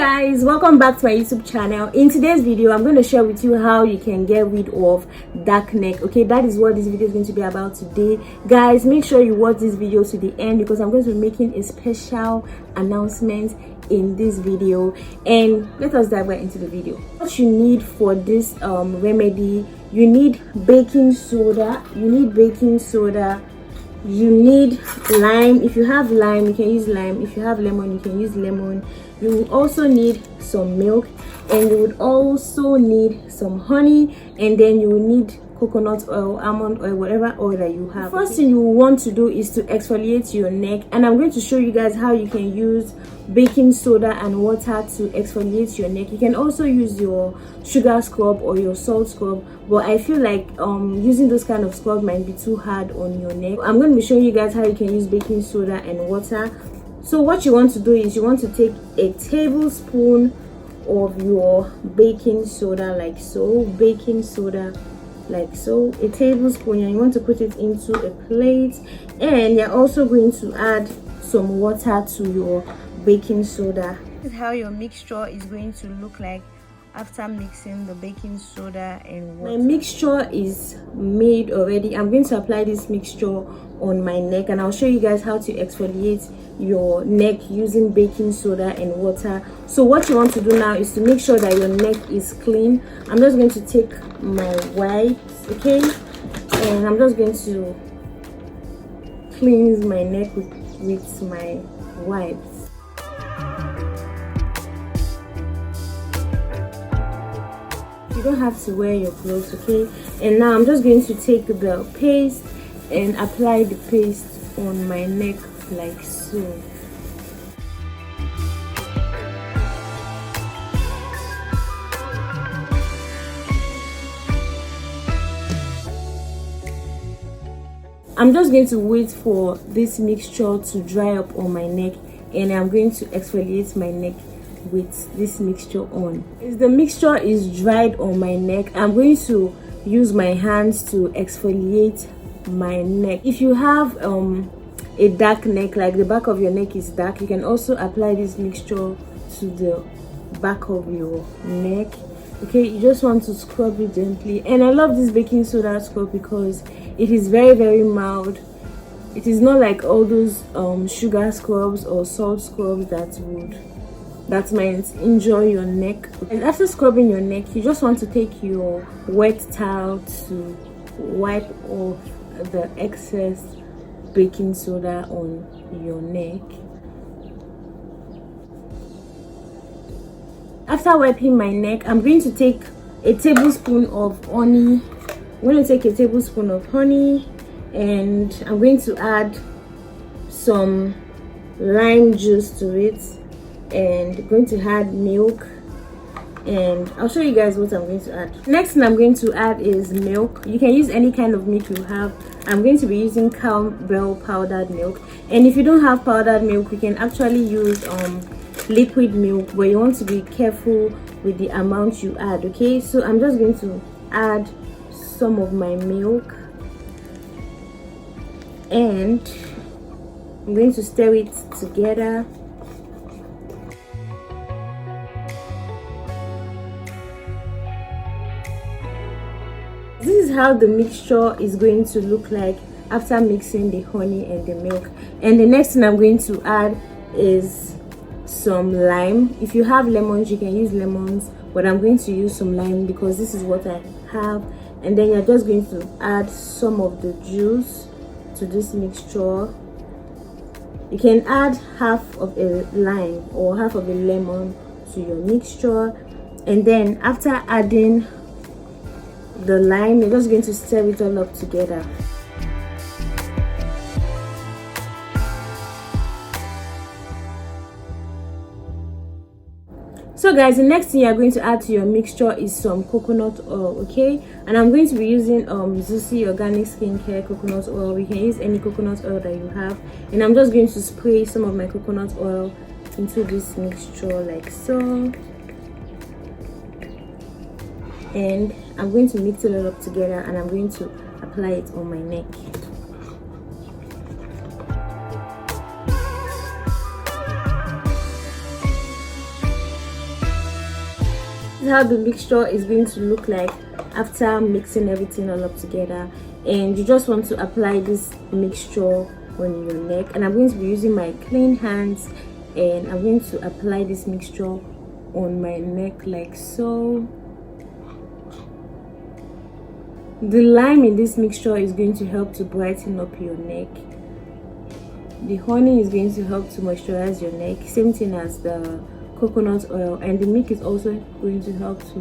Guys, welcome back to my YouTube channel. In today's video I'm going to share with you how you can get rid of dark neck. Okay, that is what this video is going to be about today. Guys, make sure you watch this video to the end because I'm going to be making a special announcement in this video. And let us dive right into the video. What you need for this remedy: you need baking soda, you need lime. If you have lime, you can use lime. If you have lemon, you can use lemon. You will also need some milk, and you would also need some honey, and then you will need coconut oil, almond oil, whatever oil that you have. The first thing you will want to do is to exfoliate your neck, and I'm going to show you guys how you can use baking soda and water to exfoliate your neck. You can also use your sugar scrub or your salt scrub, but I feel like using those kind of scrub might be too hard on your neck. I'm going to be showing you guys how you can use baking soda and water. So what you want to do is you want to take a tablespoon of your baking soda, like so, baking soda like so, a tablespoon, and you want to put it into a plate, and you're also going to add some water to your baking soda. This is how your mixture is going to look like after mixing the baking soda and water. My mixture is made already. I'm going to apply this mixture on my neck, and I'll show you guys how to exfoliate your neck using baking soda and water. So what you want to do now is to make sure that your neck is clean. I'm just going to take my wipes, okay, and I'm just going to cleanse my neck with my wipes. You don't have to wear your clothes, okay? And now I'm just going to take the paste and apply the paste on my neck like so. I'm just going to wait for this mixture to dry up on my neck, and I'm going to exfoliate my neck with this mixture on. As the mixture is dried on my neck, I'm going to use my hands to exfoliate my neck. If you have a dark neck, like the back of your neck is dark, you can also apply this mixture to the back of your neck. Okay, you just want to scrub it gently. And I love this baking soda scrub because it is very mild. It is not like all those sugar scrubs or salt scrubs that might injure your neck. And after scrubbing your neck, you just want to take your wet towel to wipe off the excess baking soda on your neck. After wiping my neck, I'm going to take a tablespoon of honey. I'm going to take a tablespoon of honey, and I'm going to add some lime juice to it, and going to add milk, and I'll show you guys what I'm going to add. Next thing I'm going to add is milk. You can use any kind of milk you have. I'm going to be using cowbell powdered milk, and if you don't have powdered milk, you can actually use liquid milk, but you want to be careful with the amount you add. Okay, so I'm just going to add some of my milk, and I'm going to stir it together. This is how the mixture is going to look like after mixing the honey and the milk. And the next thing I'm going to add is some lime. If you have lemons, you can use lemons, but I'm going to use some lime because this is what I have. And then you're just going to add some of the juice to this mixture. You can add half of a lime or half of a lemon to your mixture, and then after adding the lime, you're just going to stir it all up together. So guys, the next thing you're going to add to your mixture is some coconut oil, okay? And I'm going to be using Zusi Organic Skincare coconut oil. You can use any coconut oil that you have, and I'm just going to spray some of my coconut oil into this mixture like so, and I'm going to mix it all up together, and I'm going to apply it on my neck. is how the mixture is going to look like after mixing everything all up together. And you just want to apply this mixture on your neck, and I'm going to be using my clean hands, and I'm going to apply this mixture on my neck like so. The lime in this mixture is going to help to brighten up your neck. The honey is going to help to moisturize your neck, same thing as the coconut oil, and the milk is also going to help to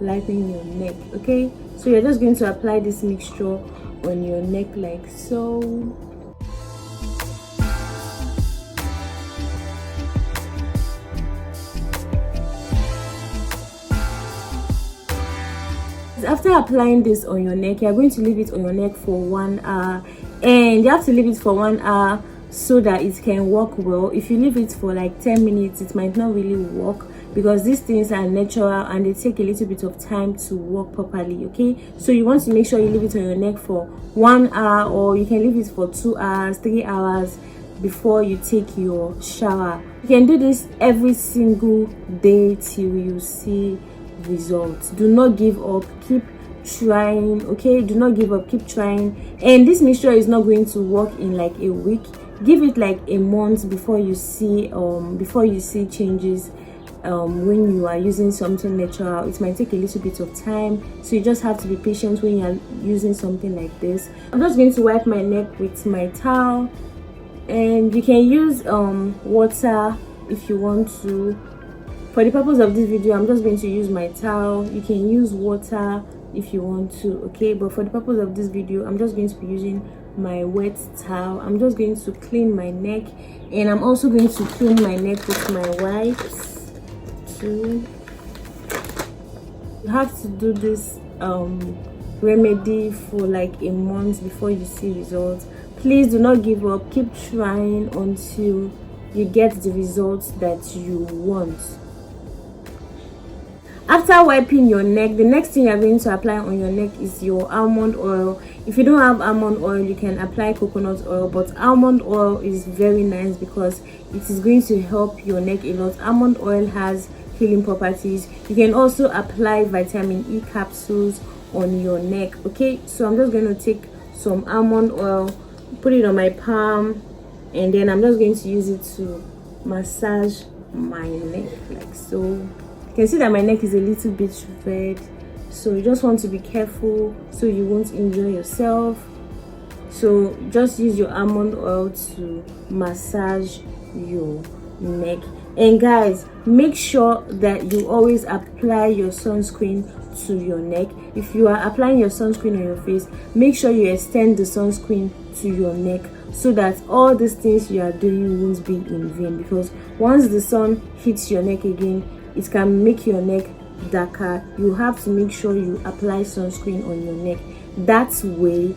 lighten your neck. Okay, so you're just going to apply this mixture on your neck like so. After applying this on your neck, you're going to leave it on your neck for 1 hour, and you have to leave it for 1 hour so that it can work well. If you leave it for like 10 minutes, it might not really work, because these things are natural and they take a little bit of time to work properly. Okay, so you want to make sure you leave it on your neck for 1 hour, or you can leave it for 2 hours, 3 hours before you take your shower. You can do this every single day till you see results. Do not give up, keep trying. Okay, do not give up, keep trying. And this mixture is not going to work in like a week. Give it like a month before you see changes. When you are using something natural, it might take a little bit of time, so you just have to be patient when you are using something like this. I'm just going to wipe my neck with my towel, and you can use water if you want to. For the purpose of this video, I'm just going to use my towel. You can use water if you want to, okay, but for the purpose of this video, I'm just going to be using my wet towel. I'm just going to clean my neck, and I'm also going to clean my neck with my wipes too. You have to do this remedy for like a month before you see results. Please do not give up, keep trying until you get the results that you want. After wiping your neck, the next thing you're going to apply on your neck is your almond oil. If you don't have almond oil, you can apply coconut oil, but almond oil is very nice because it is going to help your neck a lot. Almond oil has healing properties. You can also apply vitamin E capsules on your neck. Okay, so I'm just going to take some almond oil, put it on my palm, and then I'm just going to use it to massage my neck like so. You can see that my neck is a little bit red, so you just want to be careful so you won't injure yourself. So just use your almond oil to massage your neck. And guys, make sure that you always apply your sunscreen to your neck. If you are applying your sunscreen on your face, make sure you extend the sunscreen to your neck, so that all these things you are doing won't be in vain, because once the sun hits your neck again, it can make your neck darker. You have to make sure you apply sunscreen on your neck. That way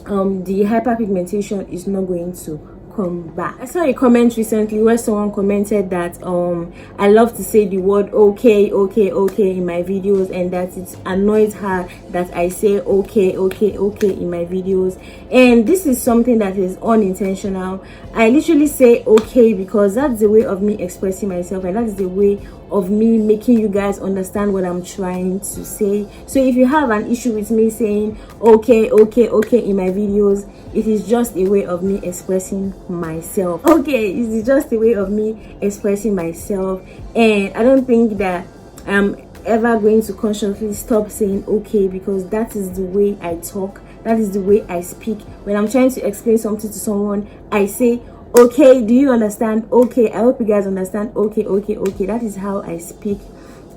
the hyperpigmentation is not going to come back. I saw a comment recently where someone commented that I love to say the word okay in my videos, and that it annoys her that I say okay in my videos. And this is something that is unintentional. I literally say okay because that's the way of me expressing myself, and that's the way of me making you guys understand what I'm trying to say. So if you have an issue with me saying okay in my videos, it is just a way of me expressing myself. Okay, it is just a way of me expressing myself, and I don't think that I'm ever going to consciously stop saying okay, because that is the way I talk, that is the way I speak. When I'm trying to explain something to someone, I say okay, do you understand? Okay, I hope you guys understand. Okay, that is how I speak.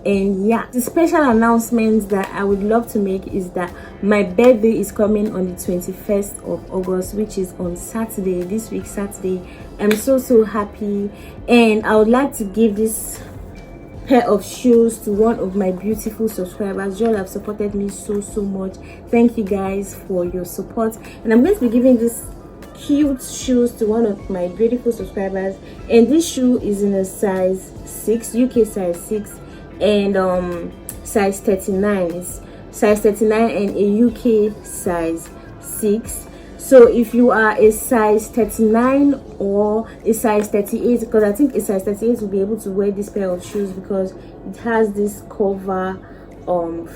And yeah, the special announcement that I would love to make is that my birthday is coming on the 21st of August, which is on Saturday, this week Saturday. I'm so happy, and I would like to give this pair of shoes to one of my beautiful subscribers. You all have supported me so much. Thank you guys for your support, and I'm going to be giving this cute shoes to one of my beautiful subscribers. And this shoe is in a size 6, UK size 6, and size 39. It's size 39 and a UK size 6. So if you are a size 39 or a size 38, because I think a size 38 will be able to wear this pair of shoes because it has this cover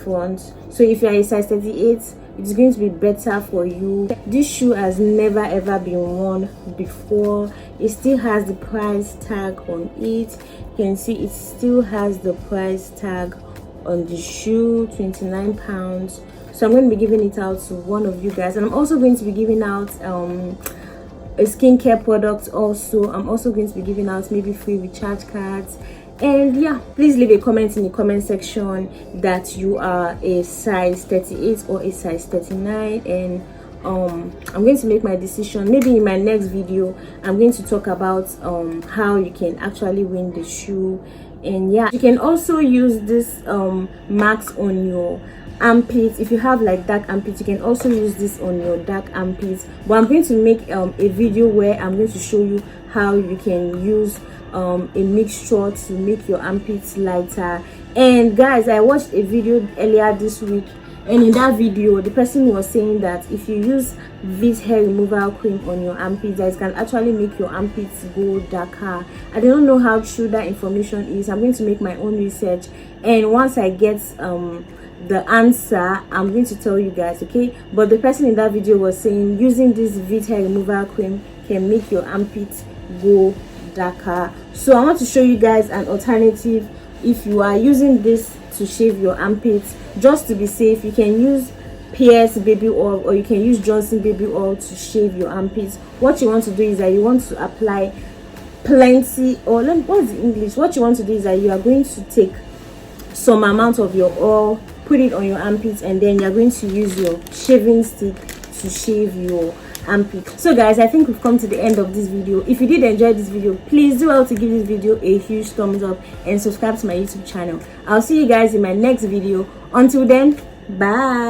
front. So if you are a size 38, it's going to be better for you. This shoe has never ever been worn before. It still has the price tag on it. You can see it still has the price tag on the shoe, £29. So I'm going to be giving it out to one of you guys, and I'm also going to be giving out a skincare product. Also, I'm also going to be giving out maybe free recharge cards. And yeah, please leave a comment in the comment section that you are a size 38 or a size 39, and I'm going to make my decision. Maybe in my next video I'm going to talk about how you can actually win the shoe. And yeah, you can also use this marks on your armpits. If you have like dark armpits, you can also use this on your dark armpits. But I'm going to make a video where I'm going to show you how you can use a mixture to make your armpits lighter. And guys, I watched a video earlier this week, and in that video the person was saying that if you use this hair removal cream on your armpits, that it can actually make your armpits go darker. I don't know how true that information is. I'm going to make my own research, and once I get the answer, I'm going to tell you guys, okay? But the person in that video was saying using this Vit hair removal cream can make your armpits go darker. So I want to show you guys an alternative. If you are using this to shave your armpits, just to be safe, you can use Pierce baby oil, or you can use Johnson baby oil to shave your armpits. What you want to do is that you want to apply plenty, or what's the English? What you want to do is that you are going to take some amount of your oil, put it on your armpits, and then you're going to use your shaving stick to shave your armpit. So guys, I think we've come to the end of this video. If you did enjoy this video, please do well to give this video a huge thumbs up and subscribe to my YouTube channel. I'll see you guys in my next video. Until then, bye.